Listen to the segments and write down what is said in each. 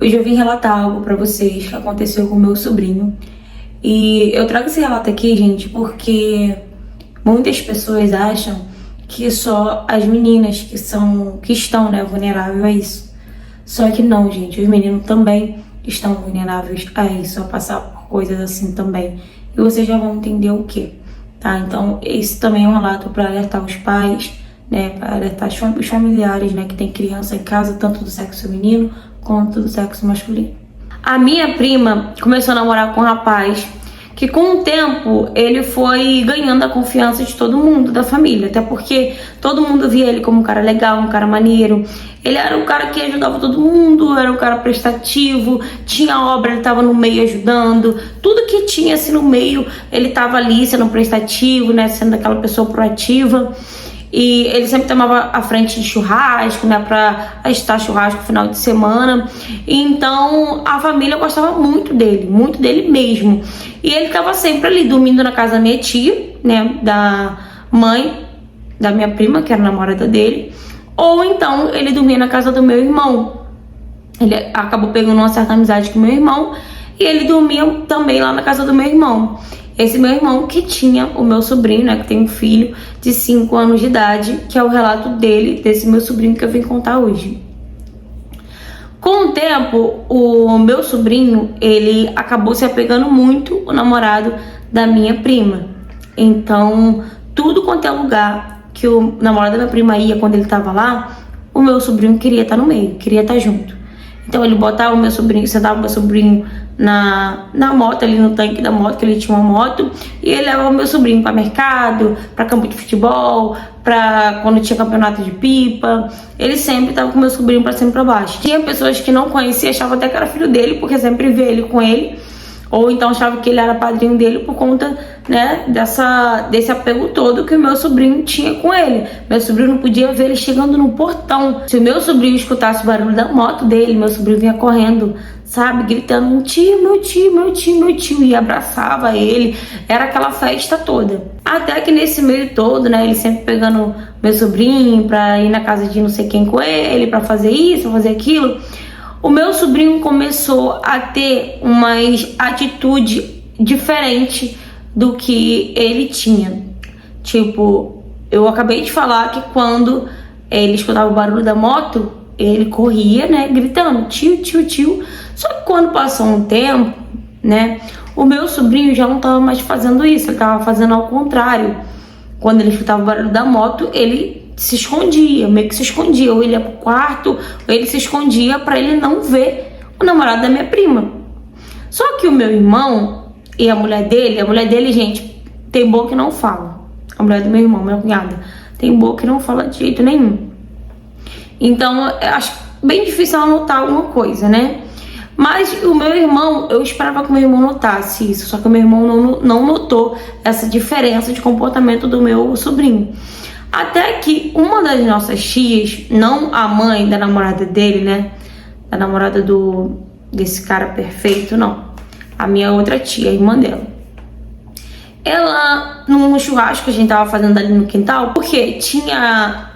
Hoje eu vim relatar algo pra vocês que aconteceu com o meu sobrinho. E eu trago esse relato aqui, gente, porque muitas pessoas acham que só as meninas que estão, né, vulneráveis a isso. Só que não, gente, os meninos também estão vulneráveis a isso, a passar por coisas assim também. E vocês já vão entender o que, tá? Então, esse também é um relato para alertar os pais, né, para alertar os familiares, né, que tem criança em casa, tanto do sexo feminino quanto do sexo masculino. A minha prima começou a namorar com um rapaz que, com o tempo, ele foi ganhando a confiança de todo mundo da família, até porque todo mundo via ele como um cara legal, um cara maneiro. Ele era um cara que ajudava todo mundo, era um cara prestativo, tinha obra, ele estava no meio ajudando, tudo que tinha assim no meio, ele estava ali sendo prestativo, né, sendo aquela pessoa proativa. E ele sempre tomava a frente de churrasco, né, pra estar churrasco no final de semana. Então a família gostava muito dele mesmo. E ele tava sempre ali dormindo na casa da minha tia, né, da mãe da minha prima, que era namorada dele. Ou então ele dormia na casa do meu irmão. Ele acabou pegando uma certa amizade com meu irmão e ele dormia também lá na casa do meu irmão. Esse meu irmão que tinha o meu sobrinho, né, que tem um filho de 5 anos de idade, que é o relato dele, desse meu sobrinho que eu vim contar hoje. Com o tempo, o meu sobrinho, ele acabou se apegando muito ao namorado da minha prima. Então, tudo quanto é lugar que o namorado da minha prima ia quando ele tava lá, o meu sobrinho queria estar no meio, queria estar junto. Então ele botava o meu sobrinho, sentava o meu sobrinho na moto, ali no tanque da moto, que ele tinha uma moto, e ele levava o meu sobrinho para mercado, para campo de futebol, para quando tinha campeonato de pipa. Ele sempre tava com o meu sobrinho para cima e para baixo. Tinha pessoas que não conheciam, achavam até que era filho dele, porque sempre via ele com ele, ou então achavam que ele era padrinho dele por conta, né, desse apego todo que o meu sobrinho tinha com ele. Meu sobrinho não podia ver ele chegando no portão. Se o meu sobrinho escutasse o barulho da moto dele, meu sobrinho vinha correndo, sabe, gritando: tio, meu tio, meu tio, meu tio, e abraçava ele. Era aquela festa toda. Até que nesse meio todo, né, ele sempre pegando meu sobrinho pra ir na casa de não sei quem com ele, pra fazer isso, fazer aquilo. O meu sobrinho começou a ter uma atitude diferente do que ele tinha. Tipo, eu acabei de falar que quando ele escutava o barulho da moto, ele corria, né, gritando: tio, tio, tio. Só que quando passou um tempo, né, o meu sobrinho já não estava mais fazendo isso, ele estava fazendo ao contrário. Quando ele escutava o barulho da moto, ele se escondia, meio que se escondia, ou ele ia pro quarto, ou ele se escondia pra ele não ver o namorado da minha prima. Só que o meu irmão e a mulher dele, gente, tem boca que não fala. A mulher do meu irmão, minha cunhada, tem boca que não fala de jeito nenhum. Então, eu acho bem difícil ela notar alguma coisa, né? Mas o meu irmão, eu esperava que o meu irmão notasse isso, só que o meu irmão não notou essa diferença de comportamento do meu sobrinho. Até que uma das nossas tias, não a mãe da namorada dele, né, da namorada desse cara perfeito, não, a minha outra tia, a irmã dela, ela, num churrasco que a gente tava fazendo ali no quintal, porque tinha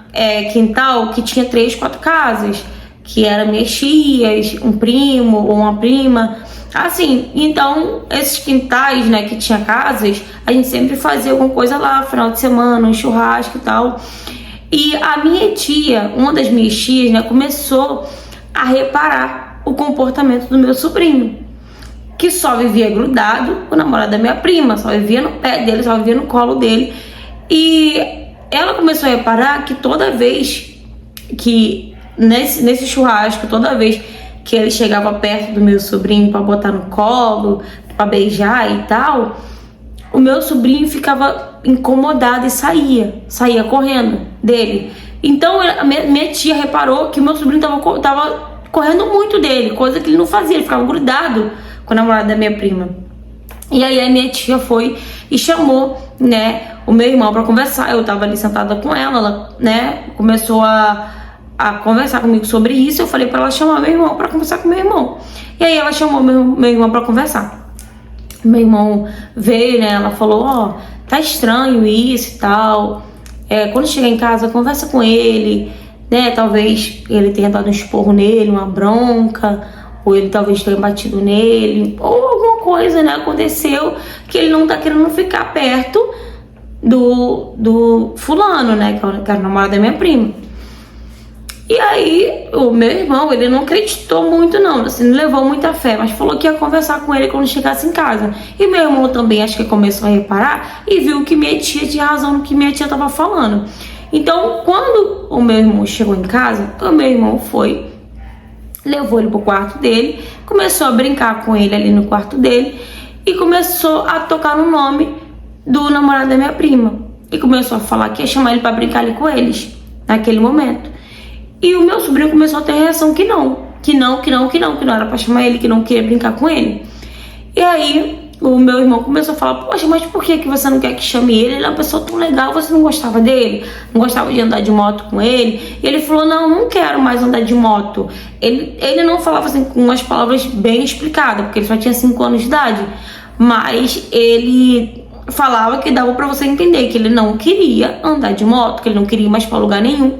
quintal que tinha 3, 4 casas, que eram minhas tias, um primo ou uma prima, assim. Então esses quintais, né, que tinha casas, a gente sempre fazia alguma coisa lá, final de semana, um churrasco e tal. E a minha tia, uma das minhas tias, né, começou a reparar o comportamento do meu sobrinho, que só vivia grudado com o namorado da minha prima, só vivia no pé dele, só vivia no colo dele. E ela começou a reparar que toda vez que nesse churrasco, toda vez que ele chegava perto do meu sobrinho para botar no colo, para beijar e tal, o meu sobrinho ficava incomodado e saía correndo dele. Então a minha tia reparou que o meu sobrinho tava correndo muito dele, coisa que ele não fazia, ele ficava grudado com a namorada da minha prima. E aí a minha tia foi e chamou, né, o meu irmão para conversar. Eu tava ali sentada com ela, né, começou a conversar comigo sobre isso. Eu falei pra ela chamar meu irmão pra conversar com meu irmão. E aí ela chamou meu irmão pra conversar. Meu irmão veio, né? Ela falou: ó, tá estranho isso e tal. Quando chegar em casa, conversa com ele, né? Talvez ele tenha dado um esporro nele, uma bronca, ou ele talvez tenha batido nele, ou alguma coisa, né, aconteceu que ele não tá querendo ficar perto do fulano, né, que era o namorado da minha prima. E aí, o meu irmão, ele não acreditou muito não, assim, não levou muita fé, mas falou que ia conversar com ele quando chegasse em casa. E meu irmão também, acho que começou a reparar e viu que minha tia tinha razão no que minha tia tava falando. Então, quando o meu irmão chegou em casa, o meu irmão foi, levou ele pro quarto dele, começou a brincar com ele ali no quarto dele e começou a tocar no nome do namorado da minha prima. E começou a falar que ia chamar ele pra brincar ali com eles, naquele momento. E o meu sobrinho começou a ter reação que não era pra chamar ele, que não queria brincar com ele. E aí, o meu irmão começou a falar, poxa, mas por que você não quer que chame ele? Ele é uma pessoa tão legal, você não gostava dele? Não gostava de andar de moto com ele? E ele falou, não quero mais andar de moto. Ele não falava assim com umas palavras bem explicadas, porque ele só tinha 5 anos de idade. Mas ele falava que dava pra você entender que ele não queria andar de moto, que ele não queria ir mais pra lugar nenhum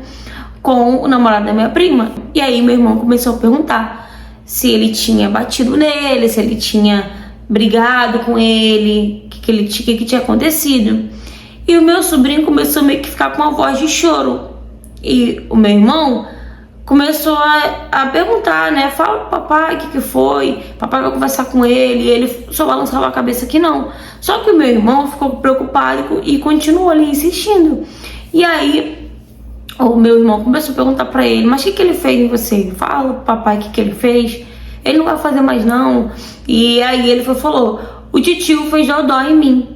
com o namorado da minha prima. E aí meu irmão começou a perguntar se ele tinha batido nele, se ele tinha brigado com ele, o que tinha acontecido. E o meu sobrinho começou meio que ficar com uma voz de choro. E o meu irmão começou a perguntar, né? Fala pro papai o que foi. Papai vai conversar com ele. E ele só balançava a cabeça que não. Só que o meu irmão ficou preocupado e continuou ali insistindo. E aí o meu irmão começou a perguntar pra ele, mas o que ele fez em você? Fala pro papai o que ele fez. Ele não vai fazer mais não. E aí ele falou, o titio fez dodó em mim.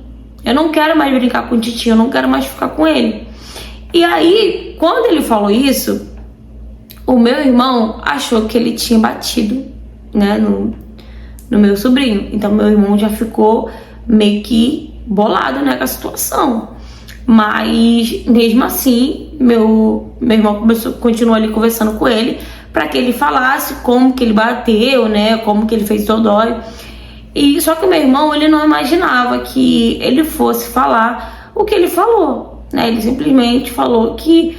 Eu não quero mais brincar com o titio, eu não quero mais ficar com ele. E aí, quando ele falou isso, o meu irmão achou que ele tinha batido, né, no meu sobrinho. Então meu irmão já ficou meio que bolado, né, com a situação. Mas mesmo assim, meu irmão continuou ali conversando com ele para que ele falasse como que ele bateu, né, como que ele fez dodói. E só que o meu irmão, ele não imaginava que ele fosse falar o que ele falou, né? Ele simplesmente falou que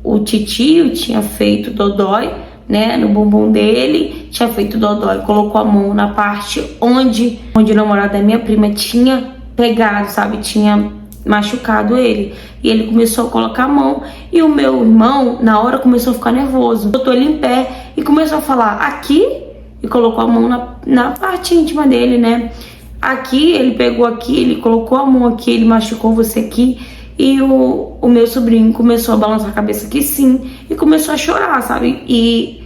o titio tinha feito dodói, né, no bumbum dele, tinha feito dodói, colocou a mão na parte onde o namorado da minha prima tinha pegado, sabe, tinha machucado ele. E ele começou a colocar a mão e o meu irmão na hora começou a ficar nervoso, botou ele em pé e começou a falar aqui, e colocou a mão na parte íntima dele, né, aqui, ele pegou aqui, ele colocou a mão aqui, ele machucou você aqui. E o meu sobrinho começou a balançar a cabeça que sim, e começou a chorar, sabe, e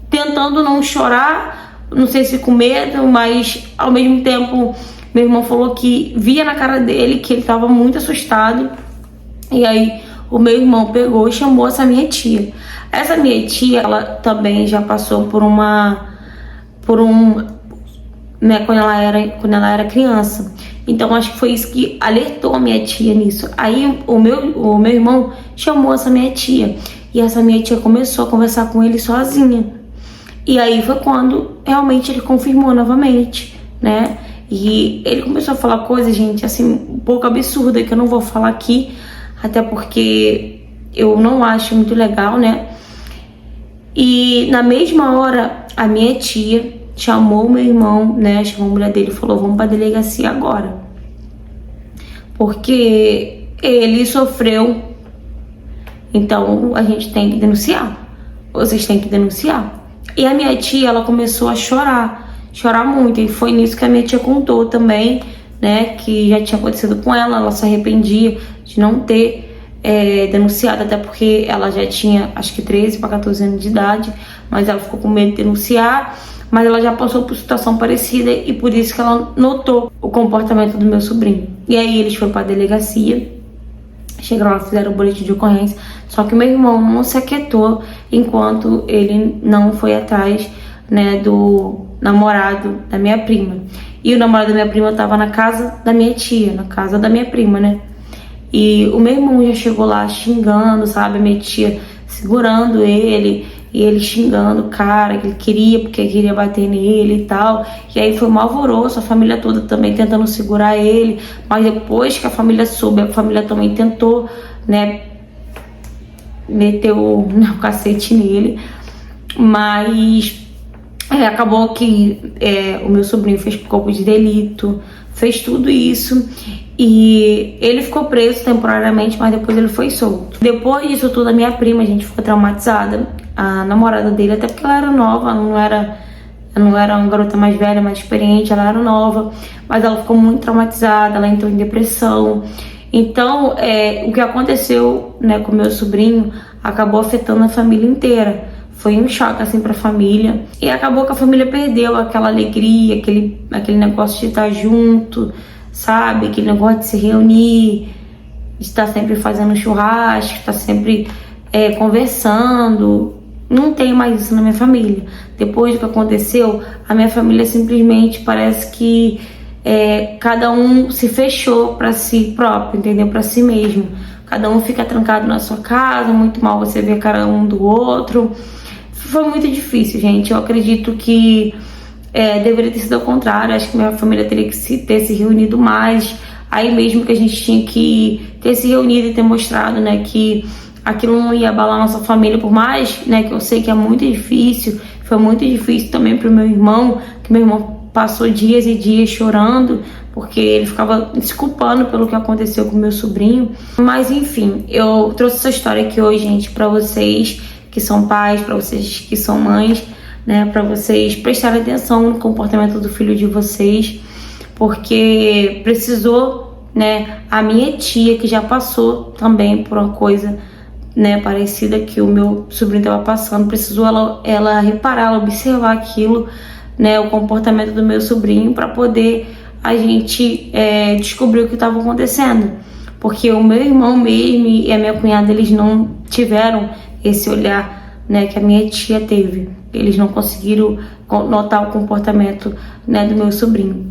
tentando não chorar, não sei se com medo, mas ao mesmo tempo meu irmão falou que via na cara dele que ele estava muito assustado. E aí o meu irmão pegou e chamou essa minha tia. Essa minha tia, ela também já passou né, quando ela era criança. Então acho que foi isso que alertou a minha tia nisso. Aí o meu irmão chamou essa minha tia. E essa minha tia começou a conversar com ele sozinha. E aí foi quando realmente ele confirmou novamente, né? E ele começou a falar coisas, gente, assim, um pouco absurda, que eu não vou falar aqui, até porque eu não acho muito legal, né? E na mesma hora, a minha tia chamou o meu irmão, né? Chamou a mulher dele e falou, vamos pra delegacia agora. Porque ele sofreu, então a gente tem que denunciar. Vocês têm que denunciar. E a minha tia, ela começou a chorar muito, e foi nisso que a minha tia contou também, né, que já tinha acontecido com ela se arrependia de não ter denunciado, até porque ela já tinha, acho que 13 para 14 anos de idade, mas ela ficou com medo de denunciar, mas ela já passou por situação parecida e por isso que ela notou o comportamento do meu sobrinho. E aí eles foram para a delegacia, chegaram lá, fizeram o boletim de ocorrência, só que meu irmão não se aquietou enquanto ele não foi atrás, né, do namorado da minha prima. E o namorado da minha prima tava na casa da minha tia, na casa da minha prima, né? E o meu irmão já chegou lá xingando, sabe? A minha tia segurando ele, e ele xingando o cara que ele queria, porque queria bater nele e tal. E aí foi um alvoroço, a família toda também tentando segurar ele. Mas depois que a família soube, a família também tentou, né, meter o cacete nele. Mas Acabou que o meu sobrinho fez corpo de delito, fez tudo isso e ele ficou preso temporariamente, mas depois ele foi solto. Depois disso tudo, a minha prima, a gente ficou traumatizada, a namorada dele, até porque ela era nova, não era uma garota mais velha, mais experiente, ela era nova, mas ela ficou muito traumatizada, ela entrou em depressão. Então, o que aconteceu, né, com meu sobrinho acabou afetando a família inteira. Foi um choque, assim, pra família. E acabou que a família perdeu aquela alegria, aquele negócio de estar junto, sabe? Aquele negócio de se reunir, de estar sempre fazendo churrasco, de estar sempre conversando. Não tem mais isso na minha família. Depois do que aconteceu, a minha família simplesmente parece que cada um se fechou pra si próprio, entendeu? Pra si mesmo. Cada um fica trancado na sua casa, muito mal você vê a cara um do outro. Foi muito difícil, gente. Eu acredito que deveria ter sido ao contrário. Acho que minha família teria que ter se reunido mais. Aí mesmo que a gente tinha que ter se reunido e ter mostrado, né, que aquilo não ia abalar a nossa família, por mais, né, que eu sei que é muito difícil. Foi muito difícil também pro meu irmão, que meu irmão passou dias e dias chorando, porque ele ficava se culpando pelo que aconteceu com meu sobrinho. Mas enfim, eu trouxe essa história aqui hoje, gente, pra vocês que são pais, para vocês que são mães, né, para vocês prestarem atenção no comportamento do filho de vocês, porque precisou, né, a minha tia, que já passou também por uma coisa, né, parecida que o meu sobrinho estava passando, precisou ela reparar, ela observar aquilo, né, o comportamento do meu sobrinho, para poder a gente descobrir o que estava acontecendo, porque o meu irmão mesmo e a minha cunhada, eles não tiveram esse olhar, né, que a minha tia teve. Eles não conseguiram notar o comportamento, né, do meu sobrinho.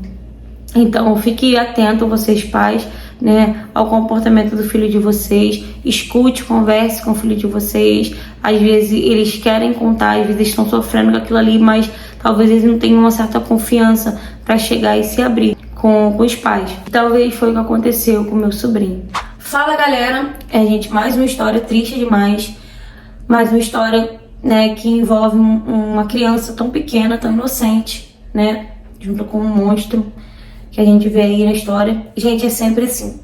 Então, fique atento, vocês pais, né, ao comportamento do filho de vocês. Escute, converse com o filho de vocês. Às vezes eles querem contar, às vezes estão sofrendo com aquilo ali, mas talvez eles não tenham uma certa confiança para chegar e se abrir com os pais. Talvez foi o que aconteceu com o meu sobrinho. Fala, galera, gente, mais uma história triste demais. Mais uma história, né, que envolve uma criança tão pequena, tão inocente, né, junto com um monstro que a gente vê aí na história. Gente, é sempre assim.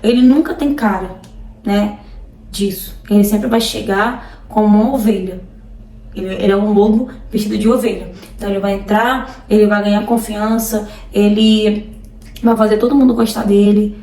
Ele nunca tem cara, né, disso. Ele sempre vai chegar como uma ovelha. Ele é um lobo vestido de ovelha. Então ele vai entrar, ele vai ganhar confiança, ele vai fazer todo mundo gostar dele.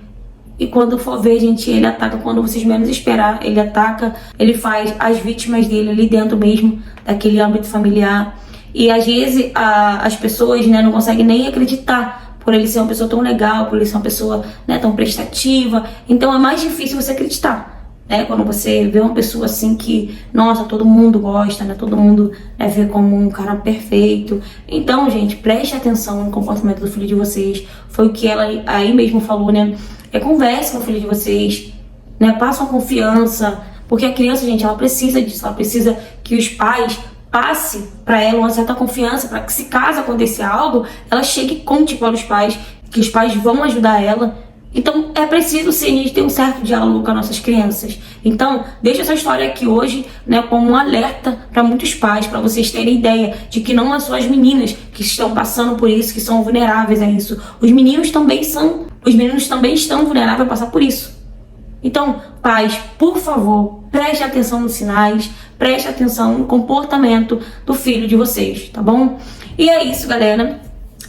E quando for ver, gente, ele ataca quando vocês menos esperar. Ele ataca, ele faz as vítimas dele ali dentro mesmo daquele âmbito familiar. E às vezes as pessoas, né, não conseguem nem acreditar por ele ser uma pessoa tão legal, por ele ser uma pessoa, né, tão prestativa. Então é mais difícil você acreditar, né, quando você vê uma pessoa assim que, nossa, todo mundo gosta, né, todo mundo, né, vê como um cara perfeito. Então, gente, preste atenção no comportamento do filho de vocês. Foi o que ela aí mesmo falou, né? Converse com o filho de vocês, né? Passa uma confiança, porque a criança, gente, ela precisa disso, ela precisa que os pais passem para ela uma certa confiança, para que, se caso acontecer algo, ela chegue e conte para os pais, que os pais vão ajudar ela. Então é preciso sim, a gente ter um certo diálogo com as nossas crianças. Então deixa essa história aqui hoje, né, como um alerta para muitos pais, para vocês terem ideia de que não é só as meninas que estão passando por isso, que são vulneráveis a isso. Os meninos também estão vulneráveis a passar por isso. Então, pais, por favor, preste atenção nos sinais, preste atenção no comportamento do filho de vocês, tá bom? E é isso, galera.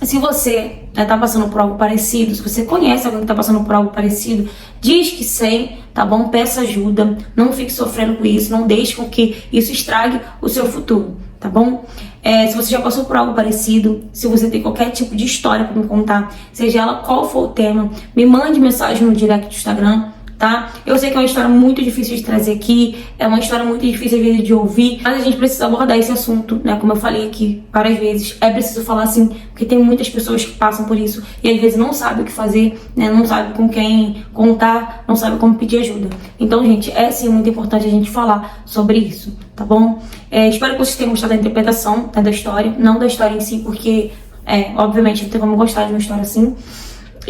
Se você tá passando por algo parecido, se você conhece alguém que tá passando por algo parecido, diz que sim, tá bom? Peça ajuda, não fique sofrendo com isso, não deixe com que isso estrague o seu futuro, tá bom? Se você já passou por algo parecido, se você tem qualquer tipo de história pra me contar, seja ela qual for o tema, me mande mensagem no direct do Instagram, tá? Eu sei que é uma história muito difícil de trazer aqui, é uma história muito difícil às vezes de ouvir, mas a gente precisa abordar esse assunto, né? Como eu falei aqui várias vezes, é preciso falar assim, porque tem muitas pessoas que passam por isso e às vezes não sabem o que fazer, né? Não sabem com quem contar, não sabem como pedir ajuda. Então, gente, é sim muito importante a gente falar sobre isso, tá bom? Espero que vocês tenham gostado da interpretação, né, da história, não da história em si, porque obviamente não tem como gostar de uma história assim.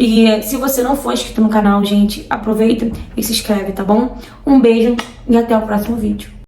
E se você não for inscrito no canal, gente, aproveita e se inscreve, tá bom? Um beijo e até o próximo vídeo.